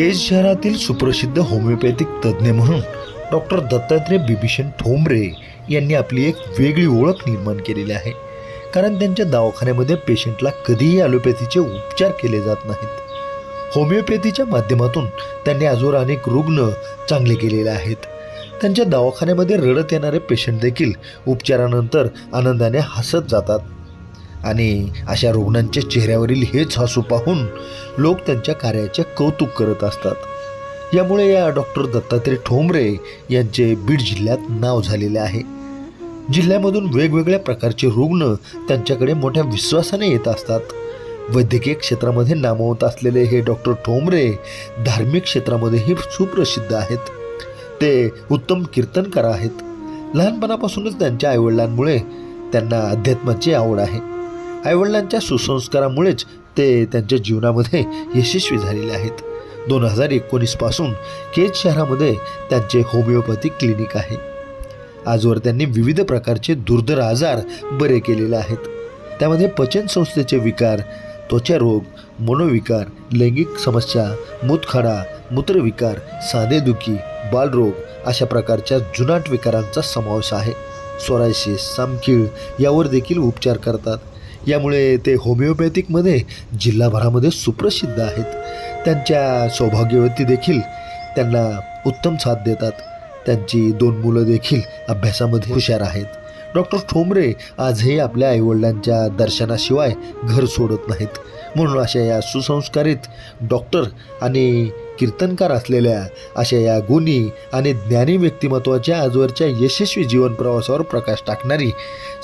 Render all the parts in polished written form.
केज शहरातील सुप्रसिद्ध होमिओपॅथिक तज्ज्ञ म्हणून डॉक्टर दत्तात्रय बिभीषण ठोंबरे यांनी आपली एक वेगळी ओळख निर्माण केलेली आहे. कारण त्यांच्या दवाखान्यामध्ये पेशंटला कधीही ॲलोपॅथीचे उपचार केले जात नाहीत. होमिओपॅथीच्या माध्यमातून त्यांनी आजवर अनेक रुग्ण चांगले केलेले आहेत. त्यांच्या दवाखान्यामध्ये रडत येणारे पेशंट देखील उपचारानंतर आनंदाने हसत जातात आणि अशा रुग्णांच्या चेहऱ्यावरील हेच हसू पाहून लोक त्यांच्या कार्याचे कौतुक करत असतात. यामुळे या डॉक्टर दत्तात्रय ठोंबरे यांचे बीड जिल्ह्यात नाव झालेले आहे. जिल्ह्यामधून वेगवेगळ्या प्रकारचे रुग्ण त्यांच्याकडे मोठ्या विश्वासाने येत असतात. वैद्यकीय क्षेत्रामध्ये नामवंत असलेले हे डॉक्टर ठोंबरे धार्मिक क्षेत्रामध्येही सुप्रसिद्ध आहेत. ते उत्तम कीर्तनकार आहेत. लहानपणापासूनच त्यांच्या आईवडिलांमुळे त्यांना अध्यात्माची आवड आहे. आईवडिलांच्या सुसंस्कारामुळेच ते त्यांच्या जीवनामध्ये यशस्वी झालेले आहेत. 2019 पासून केज शहरामध्ये त्यांचे होमिओपॅथिक क्लिनिक आहे. आजवर त्यांनी विविध प्रकारचे दुर्धर आजार बरे केलेले आहेत. त्यामध्ये पचन संस्थेचे विकार, त्वचारोग, मनोविकार, लैंगिक समस्या, मूतखडा, मूत्रविकार, सांधेदुखी, बालरोग अशा प्रकारच्या जुनाट विकारांचा समावेश आहे. सोरायसिस, सामखीळ यावर देखील उपचार करतात. यामुळे ते होमिओपॅथिकमध्ये जिल्हाभरामध्ये सुप्रसिद्ध आहेत. त्यांच्या सौभाग्यवती देखील त्यांना उत्तम साथ देतात. त्यांची 2 मुलं देखील अभ्यासामध्ये हुशार आहेत. डॉक्टर ठोंबरे आजही आपल्या आईवडिलांच्या दर्शनाशिवाय घर सोडत नाहीत. म्हणून अशा या सुसंस्कारित डॉक्टर आणि कीर्तनकार असलेल्या अशा या गुणी आणि ज्ञानी व्यक्तिमत्वाच्या आजवरच्या यशस्वी जीवन प्रवासावर प्रकाश टाकणारी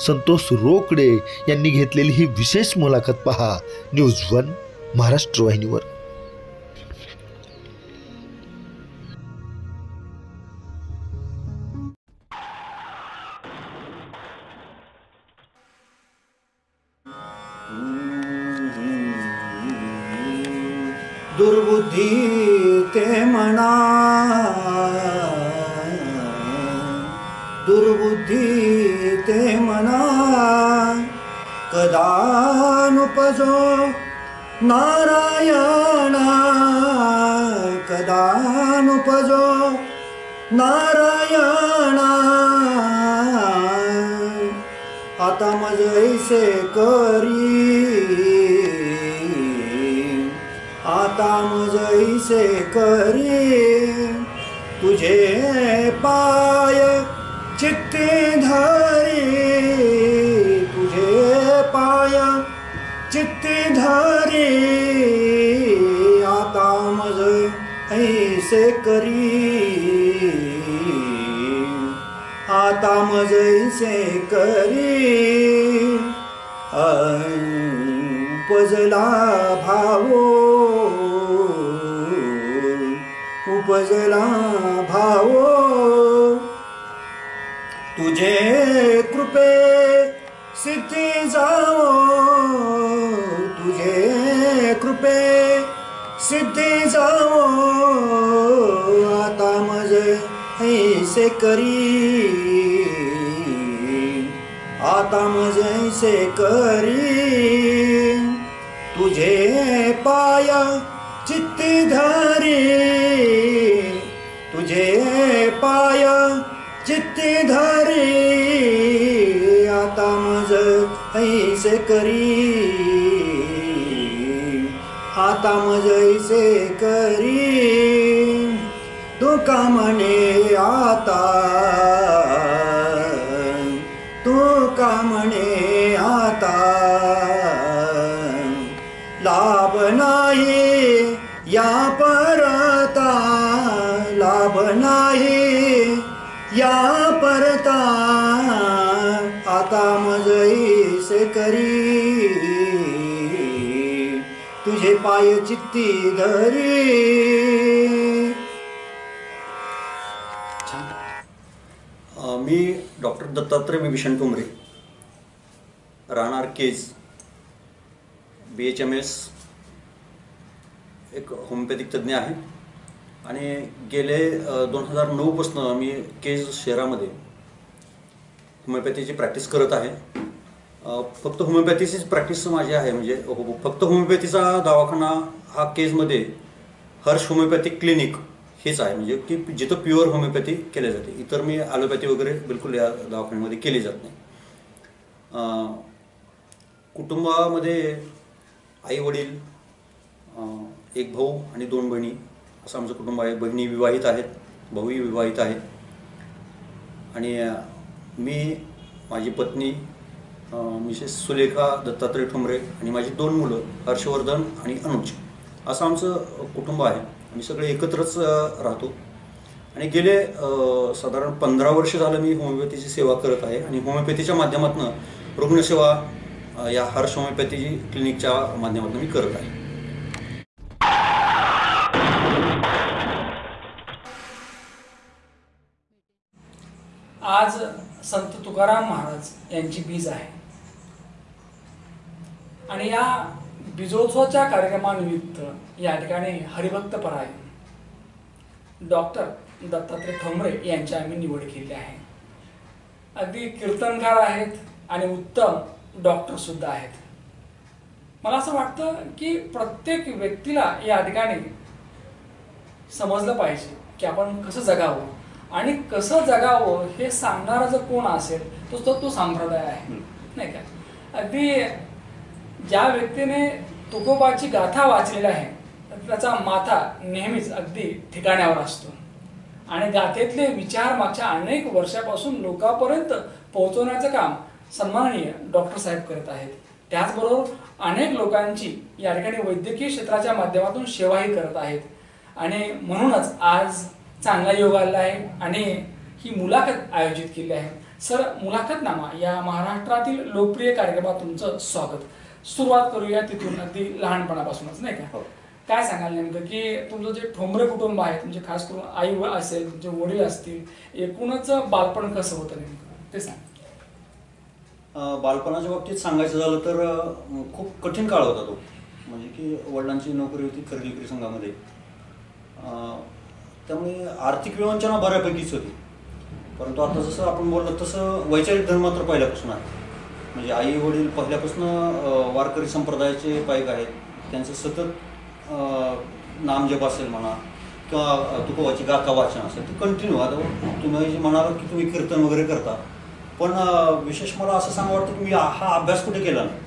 संतोष रोकडे यांनी घेतलेली ही विशेष मुलाखत पहा न्यूज 1 महाराष्ट्र वाहिनीवर. दुर्बुद्धी ते म्हणा, दुर्बुद्धी ते म्हणा, कदानुपजो नारायणा, कदानुपजो नारायणा. आता मज ऐसे करी, आता मज ऐसे करी, तुझे पाय चित्ती धरी, तुझे पाय चित्ती धरी. आता मज ऐसे करी, आता मज ऐसे करी. उपजला भावो, उपजला भावो, तुझे कृपे सिद्धी जावो, तुझे कृपे सिद्धी जावो. आता मज ऐसे करी, आता मज ऐसे करी. तुझे पाय चित्ती धरी, तुझे पाय चित्ती धरी. आता मज ऐसे करी, आता मज ऐसे करी. तू का म्हणे आता, तू का म्हणे आता, लाभ नाही या परता, लाभ नाही या परता. आता मज ऐसे करी, तुझे पाय चित्ती धरी. मी डॉक्टर दत्तात्रय बिभीषण ठोंबरे, राहणार केज, BHMS, एक होमिओपॅथिक तज्ज्ञ आहे आणि गेले 2009 पासून मी केज शहरामध्ये होमिओपॅथीची प्रॅक्टिस करत आहे. फक्त होमिओपॅथीचीच प्रॅक्टिस माझी आहे, म्हणजे फक्त होमिओपॅथीचा दवाखाना हा केजमध्ये हर्ष होमिओपॅथिक क्लिनिक हेच आहे, म्हणजे की जिथं प्युअर होमिओपॅथी केली जाते. इतर मी ॲलोपॅथी वगैरे बिलकुल या दवाखान्यामध्ये केली जात नाही. कुटुंबामध्ये आई वडील, एक भाऊ आणि 2 बहिणी असं आमचं कुटुंब आहे. बहिणी विवाहित आहेत, भाऊही विवाहित आहे. आणि मी, माझी पत्नी मिसेस सुलेखा दत्तात्रय ठोंबरे आणि माझी 2 मुलं हर्षवर्धन आणि अनुज, असं आमचं कुटुंब आहे. आम्ही सगळे एकत्रच राहतो आणि गेले साधारण 15 वर्ष झालं मी होमिओपॅथीची सेवा करत आहे आणि होमिओपॅथीच्या माध्यमातून रुग्णसेवा या हर्ष होमिओपॅथी क्लिनिकच्या माध्यमातून मी करत आहे. आज संत तुकाराम महाराज यांची बीज आहे आणि या बीजोत्सवाच्या कार्यक्रमानिमित्त या ठिकाणी हरिभक्तपरायण डॉक्टर दत्तात्रय ठोंबरे यांची आम्ही निवड केली आहे. अगदी कीर्तनकार आहेत आणि उत्तम डॉक्टर सुद्धा आहेत. मला असं वाटतं की प्रत्येक व्यक्तीला या ठिकाणी समजलं पाहिजे की आपण कसं जगावं आणि कसं जगावं हे सांगणारा जर कोण असेल तो संप्रदाय आहे, नाही का. अगदी ज्या व्यक्तीने तुकोबाची गाथा वाचलेली आहे त्याचा माथा नेहमीच अगदी ठिकाण्यावर असतो आणि गाथेतले विचार मागच्या अनेक वर्षापासून लोकांपर्यंत पोहोचवण्याचं काम सन्माननीय डॉक्टर साहेब करत आहेत. त्याचबरोबर अनेक लोकांची या ठिकाणी वैद्यकीय क्षेत्राच्या माध्यमातून सेवाही करत आहेत आणि म्हणूनच आज चांगला योग आला आहे आणि ही मुलाखत आयोजित केली आहे. सर, मुलाखतनामा या महाराष्ट्रातील लोकप्रिय कार्यक्रमात तुमचं स्वागत. सुरुवात करूया तिथून, अगदी लहानपणापासूनच, नाही का. काय सांगाल नेमकं की तुमचं जे ठोंबरे कुटुंब आहे, तुमचे खास करून आई असेल, तुमचे वडील असतील, एकूणच बालपण कसं होतं नेमकं ते सांग. बालपणाच्या बाबतीत सांगायचं झालं तर खूप कठीण काळ होता तो. म्हणजे की वडिलांची नोकरी होती खरेदी विक्री संघामध्ये, त्यामुळे आर्थिक विवंचना बऱ्यापैकीच होती. परंतु आता जसं आपण बोललो तसं वैचारिक धर्म मात्र पहिल्यापासून आहे. म्हणजे आई वडील पहिल्यापासून वारकरी संप्रदायाचे पायक आहेत. त्यांचं सतत नामजप असेल म्हणा किंवा तुकोबाची गाथा वाचन असेल ते कंटिन्यू. आता तुम्ही जे म्हणाल की तुम्ही कीर्तन वगैरे करता, पण विशेष मला असं सांगा वाटतं की मी हा अभ्यास कुठे केला नाही.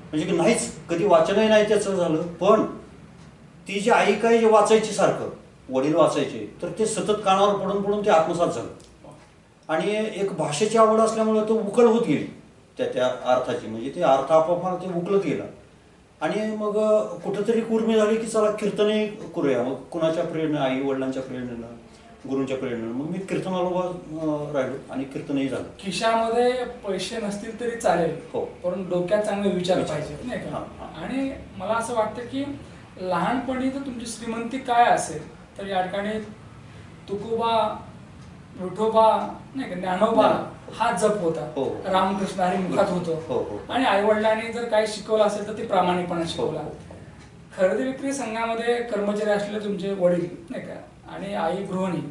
म्हणजे की नाहीच, कधी वाचनही नाही त्याचं झालं. पण ती जी आई काय जे वाचायची सारखं, वडील वाचायचे, तर ते सतत कानावर पडून पडून ते आत्मसात झालं आणि एक भाषेची आवड असल्यामुळे तो उकल होत गेली त्या अर्थाची. म्हणजे ते अर्थ आपोआप ते उकलत गेला आणि मग कुठंतरी कुर्मी झाली की चला कीर्तनही करूया. मग कुणाच्या प्रेरणा, आई वडिलांच्या प्रेरणेनं, गुरूंच्या प्रेरणेनं मग मी कीर्तनाला राहिलो आणि कीर्तनही झालं. खिशामध्ये पैसे नसतील तरी चालेल, हो, पण डोक्यात चांगले विचार पाहिजे, नाही का. आणि मला असं वाटतं की लहानपणी तर तुमची श्रीमंती काय असेल तर या ठिकाणी तुकोबा, विठोबा, नाही का, ज्ञानोबा हा जप होता. रामकृष्ण हरी मुखात होतो आणि आई वडिलांनी जर काही शिकवलं असेल तर ते प्रामाणिकपणे शिकवला. खरेदी विक्री संघामध्ये कर्मचारी असलेले तुमचे वडील, नाही का, आणि आई गृहिणी.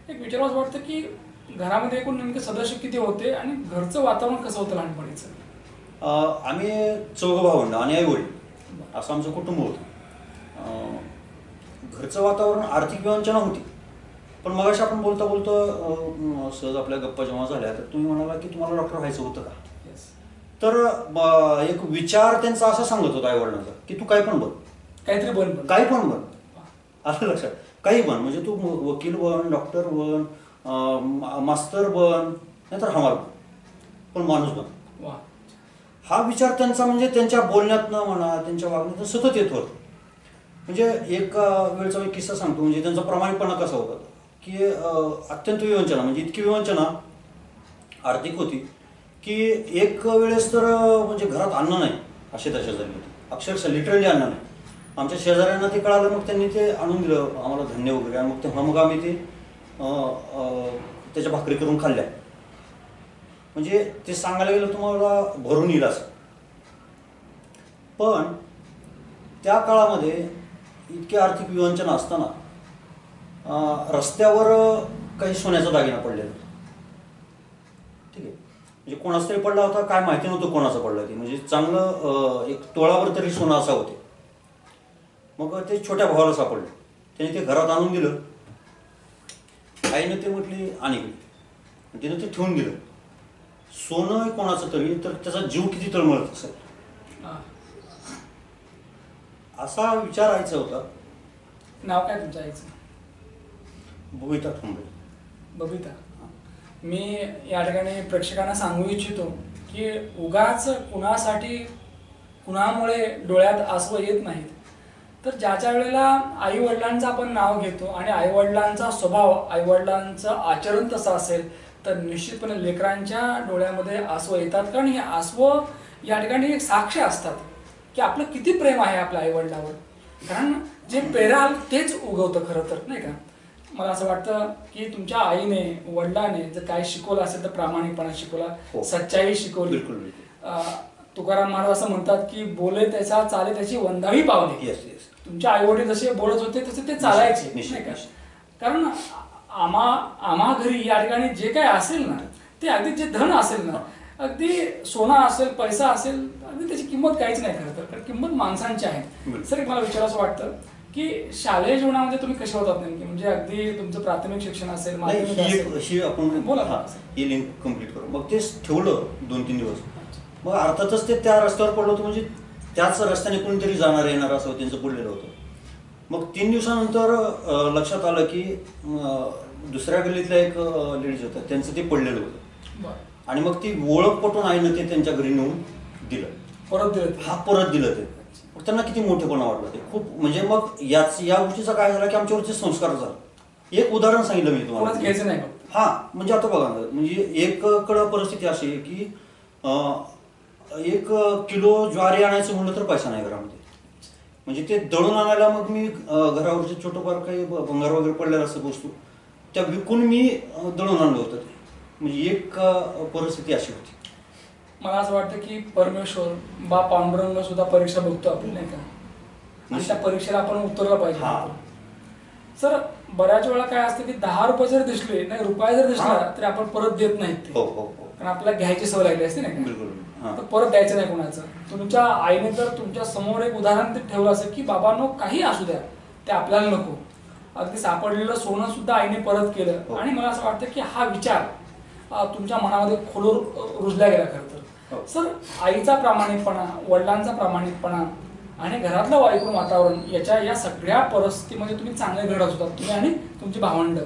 एक विचारावं वाटतं की घरामध्ये एकूण नेमके सदस्य किती होते आणि घरचं वातावरण कसं होतं लहानपणीचं. आम्ही 4 भावंड आणि आई वडील असं आमचं कुटुंब होतं. घरचं वातावरण आर्थिक विवंचना होती, पण मगाशी आपण बोलता बोलता सहज आपल्या गप्पा जेव्हा झाल्या तर तुम्ही म्हणाला की तुम्हाला डॉक्टर व्हायचं होतं का. तर एक विचार त्यांचा असा सांगत होता आई वडिलांचा की तू काय पण बन, काहीतरी बन, काही पण बन. असं लक्षात, काही बन, म्हणजे तू वकील बन, डॉक्टर बन, मास्तर बन, नाहीतर हमाल बन, पण माणूस बन. हा विचार त्यांचा म्हणजे त्यांच्या बोलण्यातनं म्हणा, त्यांच्या वागण्यातनं सतत येत होतं. म्हणजे एक वेळचा मी किस्सा सांगतो. म्हणजे त्यांचा प्रामाणिकपणा कसा होता की अत्यंत विवंचना, म्हणजे इतकी विवंचना आर्थिक होती की एक वेळेस तर म्हणजे घरात अन्न नाही अशी दशा झाली होती. अक्षरशः लिटरली अन्न नाही. आमच्या शेजाऱ्यांना ते कळालं, मग त्यांनी ते आणून दिलं आम्हाला धान्य वगैरे, आणि मग तेव्हा मग आम्ही ते त्याच्या भाकरी करून खाल्ल्या. म्हणजे ते सांगायला गेलं तुम्हाला भरून येईल असं. पण त्या काळामध्ये इतकी आर्थिक विवंचना असताना रस्त्यावर काही सोन्याचा दागिना पडलेला, ठीक आहे, म्हणजे कोणाचा तरी पडला होता, काय माहिती नव्हतं कोणाचा पडला ते. म्हणजे चांगलं एक तोळावर तरी सोनं असा होते. मग ते छोट्या भावाला सापडले त्याने ते घरात आणून दिलं. आईनं ते म्हटली आणि तिनं ते ठेवून दिलं. सोनं कोणाचं तरी, तर त्याचा जीव किती तळमळत असेल असा विचार आईचा होता. नाव काय तुमच्या आईचं? बबिता ठोंबरे. बबिता. मी या ठिकाणी प्रेक्षकांना सांगू इच्छितो की उगाच कुणासाठी कुणामुळे डोळ्यात आसवं येत नाहीत. तर ज्याच्या वेळेला आई वडिलांचं आपण नाव घेतो आणि आई वडिलांचा स्वभाव, आई वडिलांचं आचरण तसं असेल तर निश्चितपणे लेकरांच्या डोळ्यामध्ये आसवं येतात. कारण हे आसवं या ठिकाणी एक साक्ष असतात की आपलं किती प्रेम आहे आपल्या आई वडिलावर. कारण जे पेराल तेच उगवतं खरं तर, नाही का. मला असं वाटतं की तुमच्या आईने वडिलाने जर काय शिकवलं असेल तर प्रामाणिकपणा शिकवला, सच्चाई शिकवली. तुकाराम महाराज असं म्हणतात की बोले त्याचा चाले त्याची वंदावी पावली. तुमच्या आई वडील जसे बोलत होते तसे ते चालायचे, नाही का. कारण आम्हा घरी या ठिकाणी जे काय असेल ना ते अगदी जे धन असेल ना, अगदी सोना असेल, पैसा असेल, अगदी त्याची किंमत काहीच नाही खरं तर. कारण किंमत माणसांची आहे. सर एक मला विचारायचं वाटतं की शालेय जीवनामध्ये तुम्ही कसे होतात नेमके, म्हणजे अगदी तुमचं प्राथमिक शिक्षण असेल, माध्यमिक असेल, आपण बोला. ही लिंक कम्प्लीट करू. मग तेच ठेवलं 2-3 दिवस. मग अर्थातच ते त्या रस्त्यावर पडलं होतं, म्हणजे त्याच रस्त्याने कोणीतरी जाणार येणार असं त्यांचं पडलेलं होतं. मग 3 दिवसानंतर लक्षात आलं की दुसऱ्या गल्लीतल्या एक लेडीज होत्या, त्यांचं ते पडलेलं होतं. आणि मग ती ओळख पटून आईनं ते त्यांच्या घरी नेऊन दिलं. परत दिलं? हा, परत दिलं ते. त्यांना किती मोठेपणा वाटलं ते खूप. म्हणजे मग या गोष्टीचा काय झाला की आमच्यावरचे संस्कार झाले. एक उदाहरण सांगितलं मी तुम्हाला. घ्यायचं नाही. हा, म्हणजे आता बघा ना, म्हणजे एककडं परिस्थिती अशी आहे की 1 किलो ज्वारी आणायचं म्हणलं तर पैसा नाही घरामध्ये. म्हणजे ते दळून आणायला मग मी घरावरचे छोटंफार काही भंगार वगैरे पडलेलं असं वस्तू त्या विकून मी दळून आणलं होतं ते. म्हणजे एक परिस्थिती अशी होती. मला असं वाटतं की परमेश्वर बा पांडुरंग सुद्धा परीक्षा बघतो आपली, नाही का. आणि त्या परीक्षेला आपण उतरलं पाहिजे. सर बऱ्याच वेळा काय असतं की 10 रुपये जर दिसले नाही, रुपये जर दिसला तरी आपण परत देत नाहीत ते. कारण आपल्याला घ्यायची सवय लागली असते, नाही का. तर परत द्यायचं नाही कोणाचं. तुमच्या आईने जर तुमच्या समोर एक उदाहरण ते ठेवलं असेल की बाबांनो काही असू द्या ते आपल्याला नको. अगदी सापडलेलं सोनं सुद्धा आईने परत केलं. आणि मला असं वाटतं की हा विचार तुमच्या मनामध्ये खोलून रुजला गेला खरं तर. सर आईचा प्रामाणिकपणा, वडिलांचा प्रामाणिकपणा आणि घरातलं वाईट वातावरण या सगळ्या परिस्थितीमध्ये तुम्ही चांगले घडत होतात, तुम्ही आणि तुमची भावंड.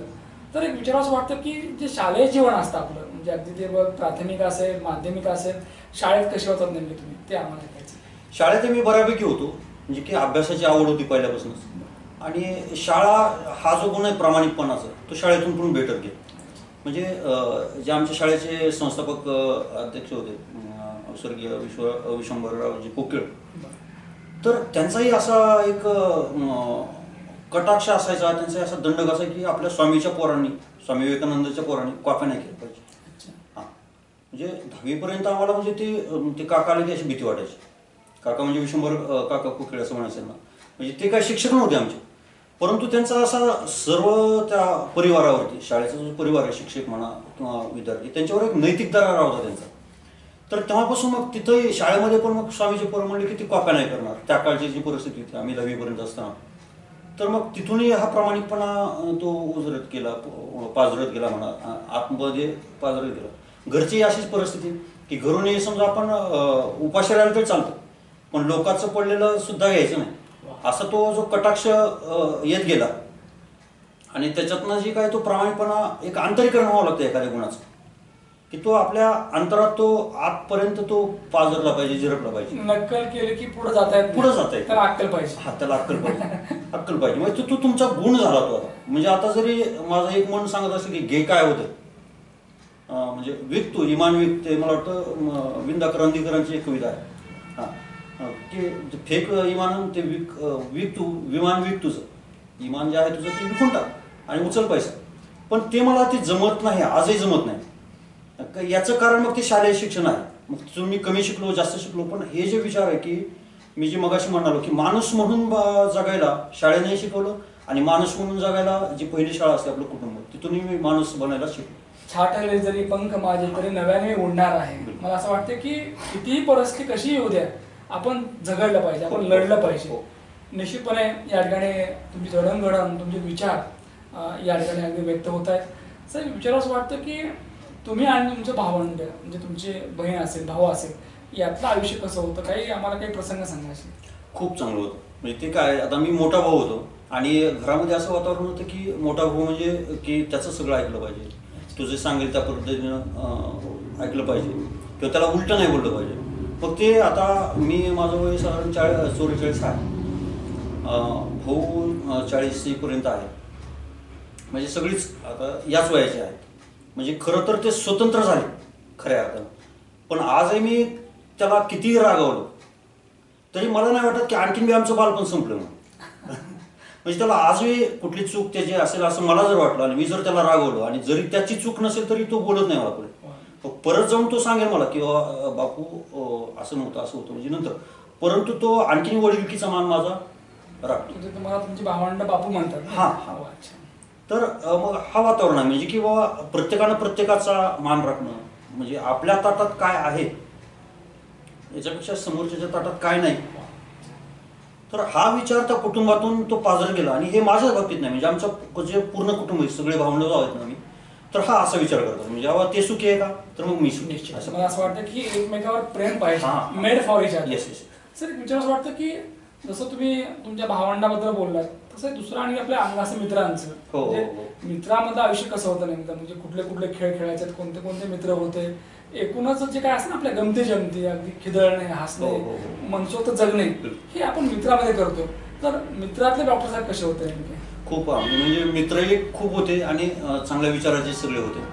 तर एक विचार असं वाटतं की जे शालेय जीवन असतं आपलं, म्हणजे अगदी ते प्राथमिक असेल, माध्यमिक असेल, शाळेत कसे होतात नेमके तुम्ही ते आम्हाला ऐकायचं. शाळेत मी बऱ्यापैकी होतो, म्हणजे की अभ्यासाची आवड होती पहिल्यापासूनच. आणि शाळा हा जो गुण आहे प्रामाणिकपणाचा तो शाळेतून पण भेटत गेला. म्हणजे जे आमच्या शाळेचे संस्थापक अध्यक्ष होते स्वर्गीय विश्वंभररावजी कोकिळ, तर त्यांचाही असा एक कटाक्ष असायचा, त्यांचा असा दंडक असायचा की आपल्या स्वामीच्या पोरांनी, स्वामी विवेकानंदाच्या पोरांनी कॉप्या नाही केल्या पाहिजे. हां, म्हणजे 10वीपर्यंत आम्हाला म्हणजे ते काकाला की अशी भीती वाटायची. काका म्हणजे विश्वंभर काका कोकिळ असं म्हणायचं ना. म्हणजे ते काय शिक्षक नव्हते आमचे, परंतु त्यांचा असा सर्व त्या परिवारावरती, शाळेचा जो परिवार आहे, शिक्षक म्हणा किंवा विद्यार्थी, त्यांच्यावर एक नैतिक दरारा होता त्यांचा. तर तेव्हापासून मग तिथंही शाळेमध्ये पण मग स्वामीचे पोरं म्हणले की ती कॉप्या नाही करणार. त्या काळची जी परिस्थिती होती आम्ही 10वीपर्यंत असताना, तर मग तिथूनही हा प्रामाणिकपणा तो उजरत गेला, पाजरत गेला म्हणा, आतमध्ये पाजरत गेला. घरची अशीच परिस्थिती की घरूनही समजा आपण उपाशी राहिलं तरी चालतं, पण लोकांचं पडलेलं सुद्धा घ्यायचं नाही, असा तो जो कटाक्ष येत गेला. आणि त्याच्यातनं जे काय तो प्रामाणिकपणा एक आंतरीकरण व्हावं लागतं एखाद्या गुणाचं, की तो आपल्या अंतरात तो आतपर्यंत तो पाजरला पाहिजे, झिरपला पाहिजे. नक्कल केली की पुढे जाता येत, त्याला अक्कल पाहिजे. हा, त्याला अक्कल पाहिजे, अक्कल पाहिजे. म्हणजे तो तुमचा गुण झाला तो आता. म्हणजे आता जरी माझं एक मन सांगत असेल की घे काय होतं, म्हणजे विक तू इमान विक, ते मला वाटतं विंदा करंदीकरांची एक कविता आहे. हां, की फेक इमान ते विक तू, विमान विक तुझं, इमान जे आहे तुझं ते विकून टाक आणि उचल पैसा. पण ते मला ते जमत नाही, आजही जमत नाही. याचं कारण मग ते शालेय शिक्षण आहे. मग तिथून मी कमी शिकलो, जास्त शिकलो, पण हे जे विचार आहे की मी जे मगाशी म्हणालो की माणूस म्हणून जगायला शाळेने शिकवलं, आणि माणूस म्हणून जगायला जी पहिली शाळा असते आपलं कुटुंब, तिथूनही मी माणूस बनायला शिकलो. छाटले जरी पंख माझे तरी नव्याने उडणार आहे. मला असं वाटतं की कितीही परिस्थिती कशी येऊ द्या, आपण झगडलं पाहिजे, आपण लढलं पाहिजे. निश्चितपणे या ठिकाणी तुमची जडणघडण, तुमचे विचार या ठिकाणी अगदी व्यक्त होत आहेत. सर, विचार असं वाटतं की तुम्ही आणि तुमचं भावंड म्हणजे तुमची बहीण असेल, भाऊ असेल, यातलं आयुष्य कसं होतं? आम्हाला काही प्रसंग सांगायचे. खूप चांगलं होतं. म्हणजे ते काय, आता मी मोठा भाऊ होतो आणि घरामध्ये असं वातावरण होतं की मोठा भाऊ म्हणजे की त्याचं सगळं ऐकलं पाहिजे, तुझे सांगेल त्या पद्धतीनं ऐकलं पाहिजे किंवा त्याला उलटं नाही बोललं पाहिजे. मग ते आता माझं वय साधारण 44 आहे, भाऊ 40पर्यंत आहे. म्हणजे सगळीच आता याच वयाचे आहेत. म्हणजे खरं तर ते स्वतंत्र झाले खऱ्या अर्थानं. पण आजही मी त्याला कितीही रागावलं तरी मला नाही वाटत की आणखीन बी आमचं बालपण संपलं म्हणून. म्हणजे त्याला आजही कुठली चूक त्याची असेल असं मला जर वाटलं आणि मी जर त्याला रागवलो आणि जरी त्याची चूक नसेल तरी तो बोलत नाही मला पुढे. परत जाऊन तो सांगेल मला की बापू असं नव्हतं, असं होतं, म्हणजे नंतर. परंतु तो आणखीन वडिलकीचा मान माझा राखतो. म्हणजे तुम्हाला तुमची भावंड बापू म्हणतात? हां. तर मग हा वातावरण आहे म्हणजे की बाबा प्रत्येकानं प्रत्येकाचा मान राखणं, म्हणजे आपल्या ताटात काय आहे याच्यापेक्षा समोरच्याच्या ताटात काय नाही. तर हा विचार त्या कुटुंबातून तो पाझर गेला. आणि हे माझ्याच बाबतीत नाही, म्हणजे आमचं जे पूर्ण कुटुंब आहे, सगळे भावंड आहेत ना मी, तर हा असा विचार करतो म्हणजे जेव्हा ते सुखी आहे का तर मग मी सुखी. मला असं वाटतं की एकमेकावर प्रेम पाहिजे, made for each other. Yes yes. Sir, विचार असं वाटतं की जसं तुम्ही तुमच्या भावंडाबद्दल बोललात तसं दुसरं आणि आपल्या अंगाचं मित्रांचं, म्हणजे मित्रामधलं आयुष्य कसं होतं नेमकं, म्हणजे कुठले कुठले खेळ खेळायचे, कोणते कोणते मित्र होते, एकूणच जे काय असतं ना आपल्या गमती जमती, अगदी खिदळणे, हसणे, मनसोक्त जगणे, हे आपण मित्रामध्ये करतो. तर मित्रातले डॉक्टर साहेब कसे होते नेमके? खूप म्हणजे मित्रही खूप होते आणि चांगल्या विचाराचे सगळे होते.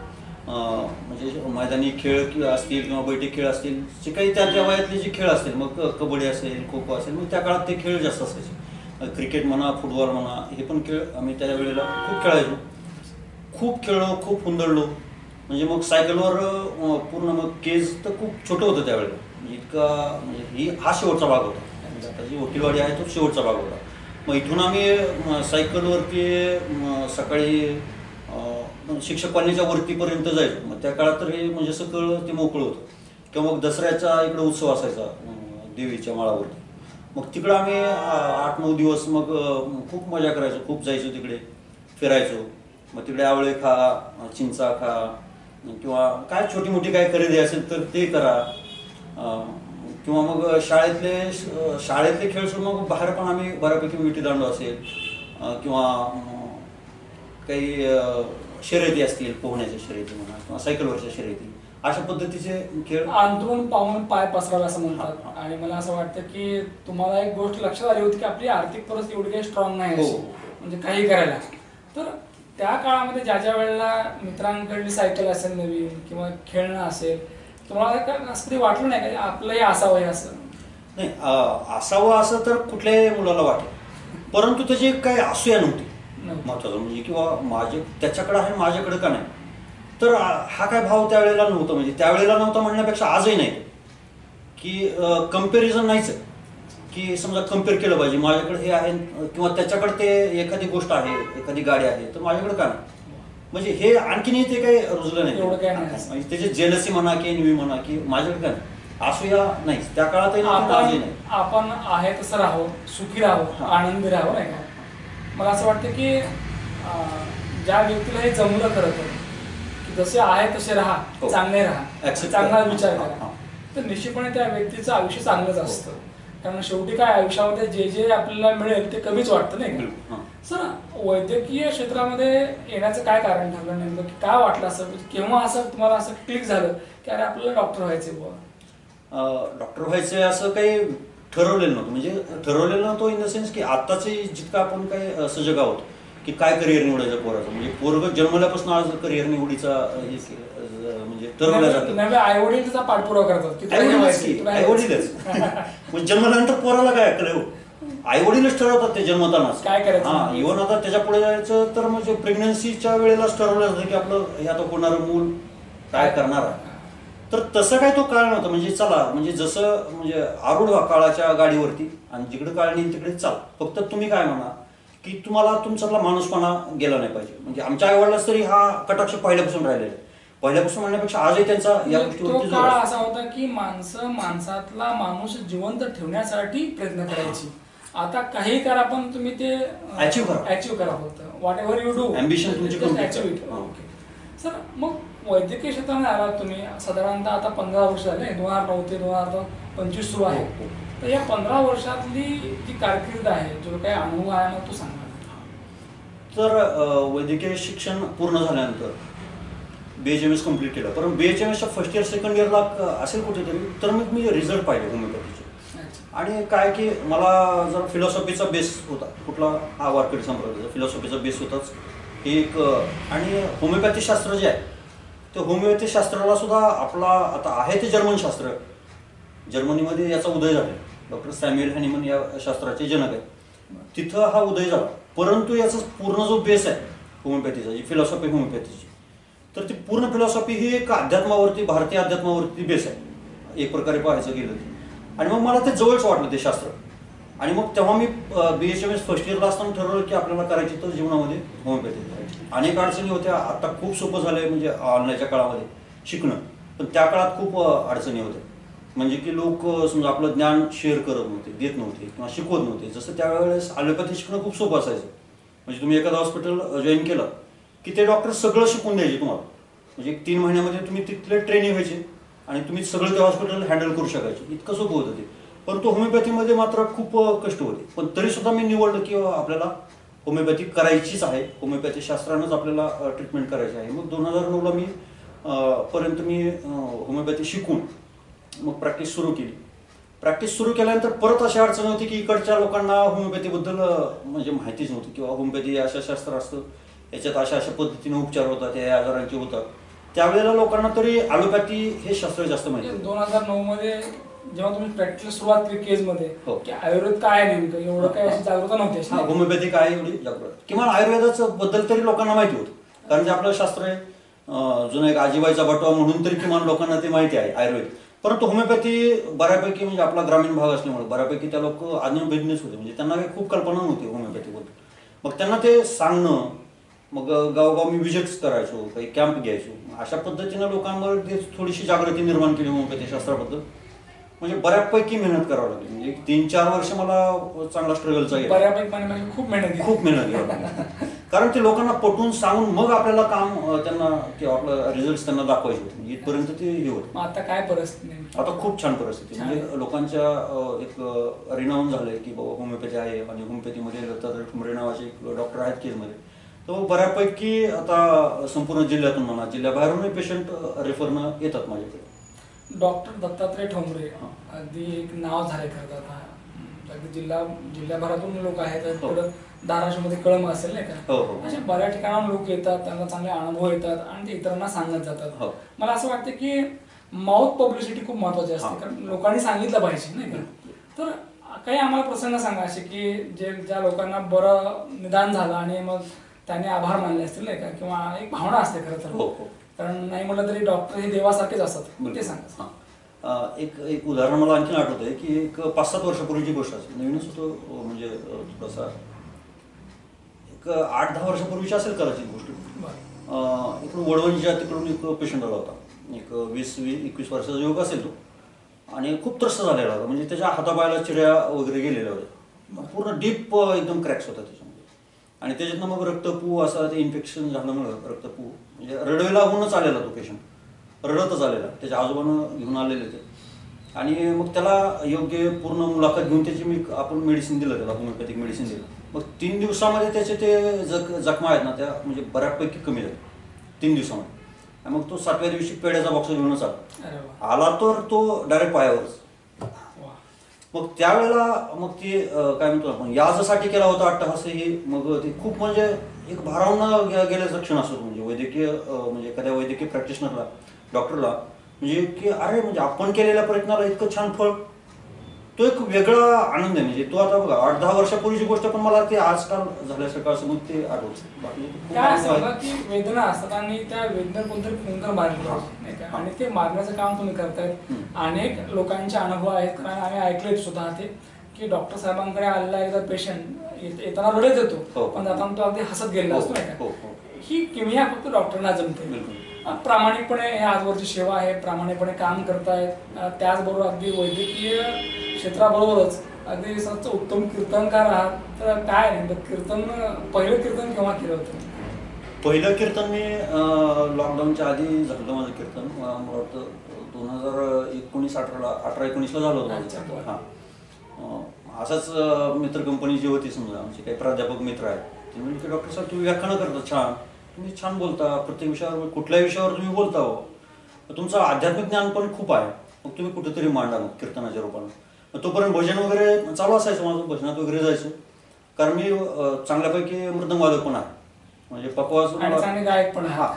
म्हणजे मैदानी खेळ असतील किंवा बैठे खेळ असतील, जे काही त्या वयातले जे खेळ असतील, मग कबड्डी असेल, खो खो असेल, मग त्या काळात ते खेळ जास्त असायचे. क्रिकेट म्हणा, फुटबॉल म्हणा, हे पण खेळ आम्ही त्या वेळेला खूप खेळायचो. खूप खेळलो, खूप हुंदडलो. म्हणजे मग सायकलवर पूर्ण, मग केज तर खूप छोटं होतं त्यावेळेला, इतका म्हणजे हा शेवटचा भाग होता. म्हणजे आता जी वकीलवाडी आहे तो शेवटचा भाग होता. मग इथून आम्ही सायकलवरती सकाळी शिक्षक कॉलनीच्या वरतीपर्यंत जायचो. मग त्या काळात तर हे म्हणजे सगळं ते मोकळं होतं. किंवा मग दसऱ्याचा इकडं उत्सव असायचा देवीच्या माळावरती, मग तिकडं आम्ही 8-9 दिवस मग खूप मजा करायचो, खूप जायचो तिकडे, फिरायचो. मग तिकडे आवळे खा, चिंचा खा, किंवा काय छोटी मोठी काय खरेदी असेल तर ते करा. किंवा मग शाळेतले खेळ सोडून मग बाहेर पण आम्ही बऱ्यापैकी विटीदांडू असेल किंवा काही शर्यती असतील, पोहण्याच्या शर्यती म्हणा किंवा सायकलवरच्या शर्यती, अशा पद्धतीचे खेळ. अंथरूण पाहून पाय पसरावे असं म्हणतात. आणि मला असं वाटतं की तुम्हाला एक गोष्ट लक्षात आली होती की आपली आर्थिक परिस्थिती एवढी काही स्ट्रॉंग नाही, म्हणजे काही करायला. तर त्या काळामध्ये ज्या वेळेला मित्रांकडली सायकल असेल नवीन किंवा खेळणं असेल, तुम्हाला काय असं कधी वाटलं नाही का आपलंही असावं हे? असं नाही, असावं असं तर कुठल्याही मुलाला वाटेल, परंतु त्याची काही असूया नव्हती महत्वाचं. म्हणजे किंवा त्याच्याकडे आहे माझ्याकडे का नाही, तर हा काय भाव त्यावेळेला नव्हता. म्हणजे त्यावेळेला नव्हता म्हणण्यापेक्षा आजही नाही की कम्पॅरिझन नाहीच की समजा कम्पेअर केलं पाहिजे, माझ्याकडे हे आहे किंवा त्याच्याकडे ते एखादी गोष्ट आहे, एखादी गाडी आहे, तर माझ्याकडे का नाही. म्हणजे हे आणखीनही ते काही रुजलं नाही. त्याची जेलसी म्हणा की एनवी म्हणा की माझ्याकडे काय नाही, असूया नाही. त्या काळातही नाही. आपण आहे तसं राहावं, सुखी राहावं, आनंदी राहावं, नाही का? मला असं वाटतं की ज्या व्यक्तीला हे जमलं खरं की जसे आहे तसे राहा, चांगले राहा, चांगला विचार करा, तर निश्चितपणे त्या व्यक्तीचं आयुष्य चांगलंच असतं. कारण शेवटी काय आयुष्यामध्ये जे जे आपल्याला मिळेल ते कमीच वाटतं, नाही का? सर, वैद्यकीय क्षेत्रामध्ये येण्याचं काय कारण ठरलं नेमकं, की काय वाटलं असं, केव्हा असं तुम्हाला असं क्लिक झालं की अरे आपल्याला डॉक्टर व्हायचे बुवा? डॉक्टर व्हायचं असं काही ठरवलेलं नव्हतं. म्हणजे ठरवलेलं नव्हतं इन द सेन्स की आत्ताचे जितकं आपण काही सजग आहोत की काय करिअर निवडायचं पोराचं, म्हणजे पोरग जन्मल्यापासून आज करिअर निवडीचा म्हणजे ठरवलं जातं. आई वडील त्याचा पाठपुरावा करतात, आई वडीलच. म्हणजे जन्मल्यानंतर पोराला काय कळलं, आई वडीलच ठरवतात ते जन्मतानाच काय करायचं. हा, इव्हन आता त्याच्या पुढे जायचं तर म्हणजे प्रेग्नन्सीच्या वेळेलाच ठरवलं जातं की आपलं हे आता होणारं मूल काय करणार आहे. तर तसं काय तो काळ नव्हता. म्हणजे चला, म्हणजे जसं म्हणजे आरूढ काळाच्या गाडीवरती आणि जिकडे काळ नाही तिकडे चाल, फक्त तुम्ही काय म्हणा की तुम्हाला तुमच्यातला माणूसपणा गेला नाही पाहिजे. म्हणजे आमच्या आईवडिलांच तरी हा कटाक्ष पहिल्यापासून राहिलेला आहे. पहिल्यापासून म्हणण्यापेक्षा आजही त्यांचा या गोष्टीवरती काळ असा होता की माणसातला माणूस जिवंत ठेवण्यासाठी प्रयत्न करायची आता काही करा पण तुम्ही ते Achieve करा. अचीव्ह करा फक्त what ever you do Ambition तुमची complete करा. Okay sir. मग वैद्यकीय क्षेत्रामध्ये आलात तुम्ही साधारणतः आता 15 वर्ष झाले 2009 ते 2025 सुरू आहे. हो. तर या 15 वर्षातली जी कारकीर्द आहे जो काही अनुभव आहे मग तो सांगा. तर वैद्यकीय शिक्षण पूर्ण झाल्यानंतर BHMS कंप्लीट केलं, पण BHMSच्या फर्स्ट इयर सेकंड इयरला असेल कुठेतरी तर मग मी रिझल्ट पाहिले होमिओपॅथीचे. आणि काय की मला जर फिलॉसॉफीचा बेस होता, कुठला हा वारकरी संप्रदायाचा फिलॉसॉफीचा बेस होताच एक. आणि होमिओपॅथी शास्त्र जे आहे ते होमिओपॅथी शास्त्राला सुद्धा आपला आता आहे ते जर्मन शास्त्र, जर्मनीमध्ये याचा उदय झाला. डॉक्टर सॅम्युएल हॅनिमन या शास्त्राचे जनक आहेत, तिथं हा उदय झाला. परंतु याचा पूर्ण जो बेस आहे होमिओपॅथीचा, जी फिलॉसॉफी होमिओपॅथीची, तर ती पूर्ण फिलॉसॉफी ही एक अध्यात्मावरती, भारतीय अध्यात्मावरती बेस आहे एक प्रकारे पाहायचं गेलं तर. आणि मग मला ते जवळच वाटलं ते शास्त्र. आणि मग तेव्हा मी BHMS फर्स्ट इयरला असताना ठरवलं की आपल्याला करायची तर जीवनामध्ये होमिओपॅथी करायची. अनेक अडचणी होत्या, आता खूप सोपं झालंय म्हणजे ऑनलाईनच्या काळामध्ये शिकणं, पण त्या काळात खूप अडचणी होत्या. म्हणजे की लोक समजा आपलं ज्ञान शेअर करत नव्हते, देत नव्हते किंवा शिकवत नव्हते. जसं त्यावेळेस ॲलोपॅथी शिकणं खूप सोपं असायचं. म्हणजे तुम्ही एखादं हॉस्पिटल जॉईन केलं की ते डॉक्टर सगळं शिकून द्यायचे तुम्हाला. म्हणजे 3 महिन्यामध्ये तुम्ही तिथले ट्रेनिंग व्हायचे आणि तुम्ही सगळं ते हॉस्पिटल हँडल करू शकायचे, इतकं सोपं होतं ते. परंतु होमिओपॅथीमध्ये मात्र खूप कष्ट होते. पण तरीसुद्धा मी निवडलं की आपल्याला होमिओपॅथी करायचीच आहे, होमिओपॅथी शास्त्रानंच आपल्याला ट्रीटमेंट करायची आहे. मग 2009ला मी पर्यंत मी होमिओपॅथी शिकून मग प्रॅक्टिस सुरू केली. प्रॅक्टिस सुरू केल्यानंतर परत अशी अडचण होती की इकडच्या लोकांना होमिओपॅथीबद्दल म्हणजे माहितीच नव्हती, किंवा होमिओपॅथी अशा शास्त्र असतं, याच्यात अशा अशा पद्धतीने उपचार होतात, या आजारांचे होतात. त्यावेळेला लोकांना तरी ॲलोपॅथी हे शास्त्र जास्त माहिती. 2009 मध्ये जेव्हा तुम्ही प्रॅक्टिस सुरुवात केली केजमध्ये, हो. की आयुर्वेद काय आहे नेमकं, एवढं काय अशी जागरूकता नव्हती अशी. होमिओपॅथी काय एवढी जागृत, किंवा आयुर्वेदाचं बद्दल तरी लोकांना माहिती होतं, कारण जे आपलं शास्त्र आहे जुनं एक आजीबाईचा बटवा म्हणून तरी किमान लोकांना ते माहिती आहे आयुर्वेद. परंतु होमिओपॅथी बऱ्यापैकी म्हणजे आपला ग्रामीण भाग असल्यामुळे बऱ्यापैकी त्या लोक अनभिज्ञच होते, म्हणजे त्यांना काही खूप कल्पना नव्हती होमिओपॅथीबद्दल. मग त्यांना ते सांगणं, मग गावगाव मी विजिट्स करायचो, काही कॅम्प घ्यायचो, अशा पद्धतीनं लोकांमध्ये थोडीशी जागृती निर्माण केली होमिओपॅथी शास्त्राबद्दल. म्हणजे बऱ्यापैकी मेहनत करावं लागली, म्हणजे 3-4 वर्ष मला चांगला स्ट्रगलचा गेला. बऱ्यापैकी म्हणजे खूप मेहनत घ्यावी लागली. कारण ते लोकांना पटवून सांगून मग आपल्याला काम त्यांना किंवा आपलं रिझल्ट त्यांना दाखवायचे होते, म्हणजे इथपर्यंत ते हे होतं. आता काय परिस्थिती? आता खूप छान परिस्थिती, म्हणजे लोकांच्या एक रिनाऊन झालंय की बाबा होमिओपॅथी आहे. आणि होमिओपॅथीमध्ये दत्तात्रय ठोंबरे नावाचे एक डॉक्टर आहेत केजमध्ये, तर बऱ्यापैकी आता संपूर्ण जिल्ह्यातून म्हणा, जिल्ह्याबाहेरूनही पेशंट रेफरनं येतात माझ्याकडे. डॉक्टर दत्तात्रय ठोंबरे अगदी एक नाव झाले करतात, अगदी जिल्ह्याभरातून लोक आहेत. धाराशिवमध्ये कळम असेल नाही का, असे बऱ्याच ठिकाणाहून लोक येतात, त्यांना चांगले अनुभव येतात आणि ते इतरांना सांगत जातात. मला असं वाटतं की माउथ पब्लिसिटी खूप महत्वाची असते, कारण लोकांनी सांगितलं पाहिजे नाही का. तर काही आम्हाला प्रसंग सांगा असे की ज्या लोकांना बरं निदान झालं आणि मग त्याने आभार मानले असतील नाही का, किंवा एक भावना असते खरं तर, कारण नाही म्हटलं तरी डॉक्टर हे देवासारखेच असतात, ते सांगा. एक उदाहरण मला आणखीन आठवत आहे की एक 5-7 वर्षापूर्वीची गोष्ट असेल, नवीनच होतो, म्हणजे थोडासा एक 8-10 वर्षापूर्वीची असेल कदाचित गोष्ट. इकडून वडवणीच्या तिकडून एक पेशंट आला होता, एक 20-21 वर्षाचा युवक असेल तो, आणि खूप त्रस्त झालेला होता. म्हणजे त्याच्या हातापायाला चिऱ्या वगैरे गेलेल्या होत्या, पूर्ण डीप एकदम क्रॅक्स होता त्याच्यामध्ये. आणि त्याच्यातनं मग रक्तपू असा ते इन्फेक्शन झाल्यामुळं रक्तपू, म्हणजे रडवेला होऊनच आलेला तो पेशंट, रडतच आलेला. त्याच्या आजोबानं घेऊन आलेले ते, आणि मग त्याला योग्य पूर्ण मुलाखत घेऊन त्याची आपण मेडिसिन दिलं, त्याला होमिओपॅथिक मेडिसिन दिलं. मग 3 दिवसामध्ये त्याचे ते जखमा आहेत ना त्या म्हणजे बऱ्यापैकी कमी झाल्या 3 दिवसामध्ये. आणि मग तो 7व्या दिवशी पेढ्याचा बॉक्स घेऊनच आला तर तो डायरेक्ट पायावरच. मग त्यावेळेला मग ते काय म्हणतो आपण याजासाठी केला होता अट्टहास हे. मग ते खूप म्हणजे एक भारावून गेल्याचं क्षण असतो, म्हणजे वैद्यकीय म्हणजे एखाद्या वैद्यकीय प्रॅक्टिशनरला, डॉक्टरला, म्हणजे की अरे म्हणजे आपण केलेल्या प्रयत्नाला इतकं छान फळ, तो एक वेगळा आनंद आहे. म्हणजे तो आता बघा 8-10 वर्षापूर्वीची गोष्ट, पण मला ते आजकाल झाल्यासारखं असं मग ते आठवतं. बाकी वेदना असतात आणि त्या वेदनेवर कोणतरी फुंकर मारली नाही का, आणि ते मारण्याचं काम तुम्ही करतायत. अनेक लोकांचे अनुभव आहेत, कारण आम्ही ऐकलेत स्वतः ते की डॉक्टर साहेबांकडे आलेला एकदा पेशंट येताना रडत येतो, पण जाताना तो अगदी हसत गेलेला असतो नाही का. ही किमया फक्त डॉक्टरना जमते. प्रामाणिकपणे हे आजवरची सेवा आहे, प्रामाणिकपणे काम करतायत. त्याचबरोबर अगदी वैद्यकीय क्षेत्राबरोबरच अगदी संत उत्तम कीर्तनकार आहात, तर काय नेमकं कीर्तन, पहिलं कीर्तन केव्हा केलं होतं? पहिलं कीर्तन मी लॉकडाऊनच्या आधी झालं माझं कीर्तन. मला वाटतं 2019 झालं होतं अच्छा, माझं. बरं. हां, असाच मित्र कंपनी जी होती समजा, आमचे काही प्राध्यापक मित्र आहेत, ते म्हणजे की डॉक्टर साहेब तुम्ही व्याख्यानं करता छान, तुम्ही छान बोलता, प्रत्येक विषयावर कुठल्याही विषयावर तुम्ही बोलता हो, तुमचं आध्यात्मिक ज्ञान पण खूप आहे, मग तुम्ही कुठेतरी मांडा मग कीर्तनाच्या रूपानं. तोपर्यंत भजन वगैरे चालू असायचं माझं, भजनात वगैरे जायचं, कारण मी चांगल्यापैकी मृदंगवादक पण आहे, म्हणजे पकवाज आणि चांगले गायक पण हा. आहात.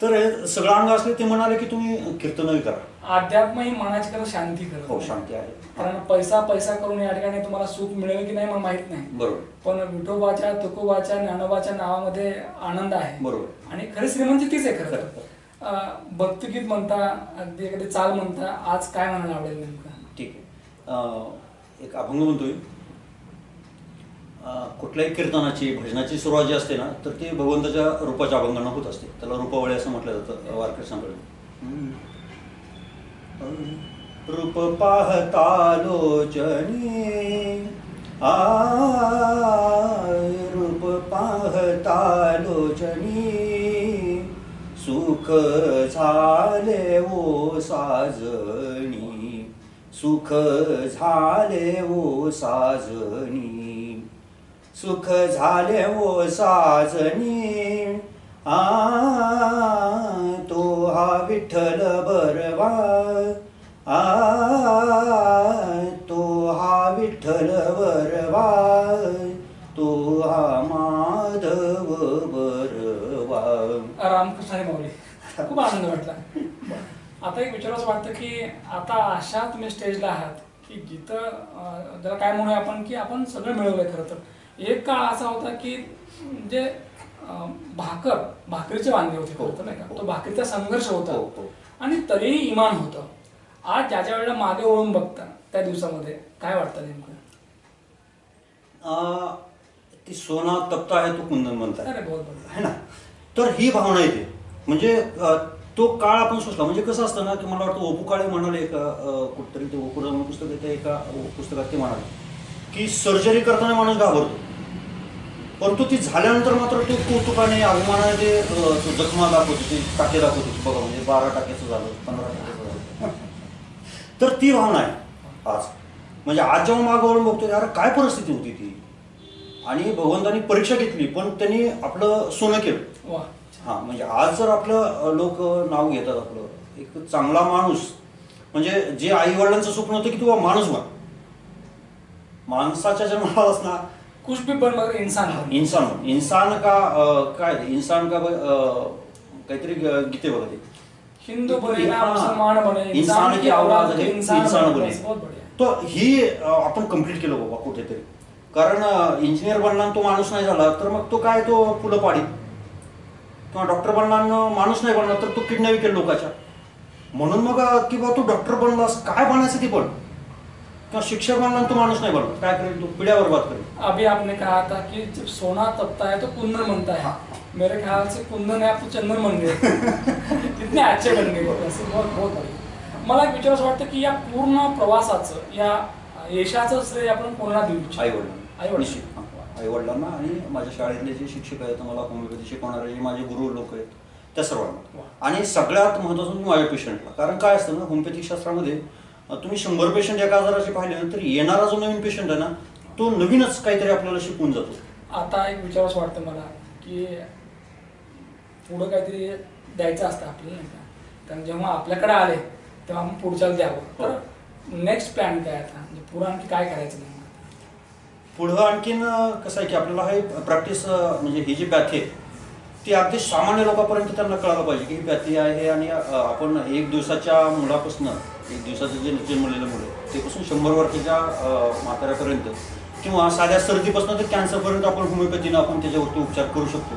तर हे सगळं अंग असले ते म्हणाले की तुम्ही कीर्तनही करा. अध्यात्म ही मनाची खरं शांती करत. हो, शांती आहे. कारण पैसा करून या ठिकाणी तुम्हाला सुख मिळेल की नाही मला माहित नाही, बरोबर. पण विठोबाच्या, तुकोबाच्या, ज्ञानोबाच्या नावामध्ये आनंद आहे. बरोबर. आणि खरी श्रीमंती तीच आहे खरं तर. भक्तिगीत म्हणता, अगदी एखादी चाल म्हणता, आज काय म्हणायला आवडेल नेमकं? ठीक आहे, एक अभंग म्हणतोय. कुठल्याही कीर्तनाची, भजनाची सुरुवात जी असते ना, तर ती भगवंताच्या रूपाच्या अभंगानं होत असते. त्याला रूपावळी असं म्हटलं जातं वारकरी संप्रदायात. रूप पाहता लोचनी, रूप पाहता लोचनी, सुख झाले ओ साजणी, सुख झाले ओ साजणी, सुख झाले ओ साजणी, तो हा विठ्ठल बरवा, तो हा विठ्ठल बरवा, तो हा माधव बरवा. रामकृष्ण हरी माऊली. खूप आनंद वाटला. आता एक विचारायचं वाटतं की आता अशा तुम्ही स्टेजला आहात की जिथं ज्याला काय म्हणूया आपण, की आपण सगळं मिळवलंय. खरं तर एक काळ असा होता की म्हणजे भाकरीचे वांदे होते खरं तर, नाही का, तो भाकरीचा संघर्ष होता आणि तरीही इमान होतं. आज ज्याच्या वेळेला मागे वळून बघता त्या दिवसामध्ये काय वाटतं नेमकं? ती सोना तप्ता आहे तो कुंदन म्हणतात, अरे बहुत बरोबर है ना. तर ही भावना येते, म्हणजे तो काळ आपण सोचला. म्हणजे कसं असतं ना, की मला वाटतं ओपू काळे म्हणाले एका कुठतरी, ते ओपू जाऊन पुस्तक येतं, एका पुस्तकात ते म्हणाले की सर्जरी करताना माणूस घाबरतो, परंतु ती झाल्यानंतर मात्र तो कौतुकाने, अभिमानाने ते जखमा दाखवतो, ते टाके दाखवतो. बघा, म्हणजे 12 टाक्याचं झालं, 15 टाक्याचं झालं. तर ती भावना आहे आज. म्हणजे आज जेव्हा मागं वळून बघतो, यार काय परिस्थिती होती ती, आणि भगवंतानी परीक्षा घेतली पण त्यांनी आपलं सोनं केलं. हां, म्हणजे आज जर आपलं लोक नाव घेतात आपलं एक चांगला माणूस, म्हणजे जे आई वडिलांचं स्वप्न होतं की तू माणूस बन, माणसाच्या जन्माला आलास ना, कुछ भी बन मगर इंसान बन. इंसान का काय इंसान का काहीतरी गीते बघा, ते हिंदू बने ना मुसलमान बने, इंसान की आवाज आहे, इंसान बने. बहुत बढ़िया. तो ही आपण कम्प्लीट केलं बाबा कुठेतरी. कारण इंजिनियर बनला तो माणूस नाही झाला तर मग तो काय, तो फुलं पाडी, किंवा डॉक्टर बनला माणूस नाही बनला तर तो किडनॅप केलं लोकांच्या. म्हणून मग किंवा तू डॉक्टर बनलास, काय बनायचं ते पण, किंवा शिक्षक बनला तो माणूस नाही बनला, काय करेल, तो पिढ्या बर्बाद करेल. अभी आपने कहा था कि जब सोना तपता है तो कुंदन बनता है. मेरे ख्याल से कुंदन है, आप तो चंदन बन गए. कितने अच्छे बन गए. बहुत बहुत बढ़िया. मला एक विचारायचं वाटतं की या पूर्ण प्रवासाचं, या यशाचं श्रेय आपण कोणाला देऊ इच्छितो? आई वडिलांना आणि माझ्या शाळेतले जे शिक्षक आहेत, मला होमिओपॅथी शिकवणारे जे माझे गुरु लोक आहेत त्या सर्वांना, आणि सगळ्यात महत्त्वाचं म्हणजे माझ्या पेशंटला. कारण काय असतं ना, होमिओपॅथिक शास्त्रामध्ये तुम्ही 100 पेशंट एका आजाराचे पाहिले ना, तर येणारा जो नवीन पेशंट आहे ना, तो नवीनच काहीतरी आपल्याला शिकवून जातो. आता एक विचारायचं वाटतं मला की पुढं काहीतरी द्यायचं असतं आपल्याला, नाही का, कारण जेव्हा आपल्याकडे आले तेव्हा आपण पुढच्याला द्यावं. तर नेक्स्ट प्लॅन काय आता, म्हणजे पुढं आणखी काय करायचं नाही? पुढं आणखीन कसं आहे की आपल्याला हे प्रॅक्टिस, म्हणजे ही जी पॅथी आहे ती अगदी सामान्य लोकांपर्यंत त्यांना कळायला पाहिजे की ही पॅथी आहे. आणि आपण 1 दिवसाच्या मुलापासून, 1 दिवसाचं जे जन्मलेलं मुलं तेपासून 100 वर्षाच्या म्हाताऱ्यापर्यंत, किंवा साध्या सर्दीपासून ते कॅन्सरपर्यंत आपण होमिओपॅथीनं आपण त्याच्यावरती उपचार करू शकतो.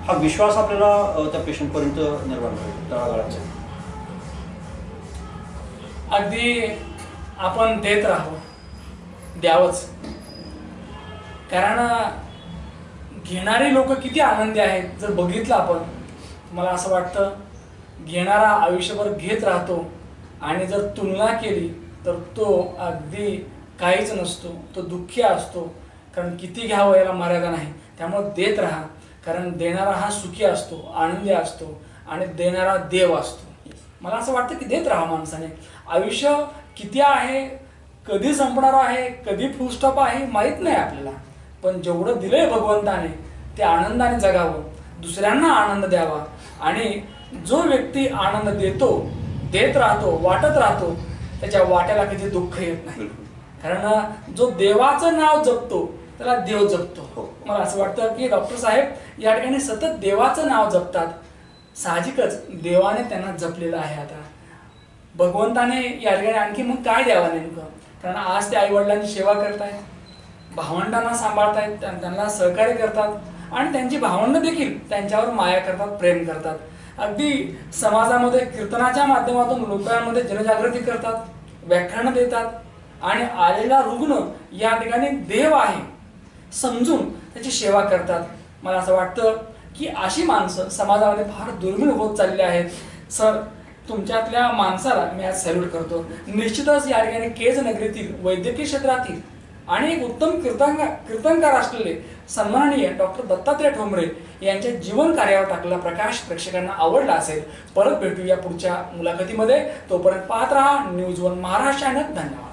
हा विश्वास आपल्याला त्या पेशंटपर्यंत निर्माण करायचा, तळागाळाचा. अगदी आपण देत राहावं, द्यावंच. कारण घेणारी लोक किती आनंदी आहेत जर बघितलं आपण. मला असं वाटतं घेणारा आयुष्यभर घेत राहतो, आणि जर तुलना केली तर तो अगदी काहीच नसतो, तो दुःखी असतो, कारण किती घ्यावं याला मर्यादा नाही. त्यामुळे देत राहा, कारण देणारा हा सुखी असतो, आनंदी असतो आणि देणारा देव असतो. मला असं वाटतं की देत राहा माणसाने. आयुष्य किती आहे, कधी संपणार आहे, कधी फुलस्टॉप आहे माहीत नाही आपल्याला, पण जेवढं दिलंय भगवंताने ते आनंदाने जगावं, दुसऱ्यांना आनंद द्यावा. आणि जो व्यक्ती आनंद देतो, देत राहतो, वाटत राहतो, त्याच्या वाट्याला कधी दुःख येत नाही. कारण जो देवाचं नाव जपतो त्याला देव जपतो. मला असं वाटतं की डॉक्टर साहेब या ठिकाणी सतत देवाचं नाव जपतात. साहजिकच देवाने त्यांना जपलेलं आहे. आता भगवंताने या ठिकाणी आणखी मग काय द्यावं नेमकं, कारण आज ते आई वडिलांची सेवा करतायत, भावंडांना सांभाळतायत, त्यांना सहकार्य करतात आणि त्यांची भावंड देखील त्यांच्यावर माया करतात, प्रेम करतात. अगदी समाजामध्ये कीर्तनाच्या माध्यमातून लोकांमध्ये जनजागृती करतात, व्याख्यानं देतात आणि आलेला रुग्ण या ठिकाणी देव आहे समजून त्याची सेवा करतात. मला असं वाटतं की अशी माणसं समाजामध्ये फार दुर्मिळ होत चालली आहेत. सर, तुमच्यातल्या माणसाला मी आज सॅल्यूट करतो. निश्चितच या ठिकाणी केज नगरीतील वैद्यकीय क्षेत्रातील आणि एक उत्तम कीर्तनकार असलेले सन्माननीय डॉक्टर दत्तात्रय ठोंबरे यांच्या जीवन कार्यावर टाकलेला प्रकाश प्रेक्षकांना आवडला असेल. परत भेटूया पुढच्या मुलाखतीमध्ये. तोपर्यंत पाहत राहा न्यूज 1 महाराष्ट्र चॅनल. धन्यवाद.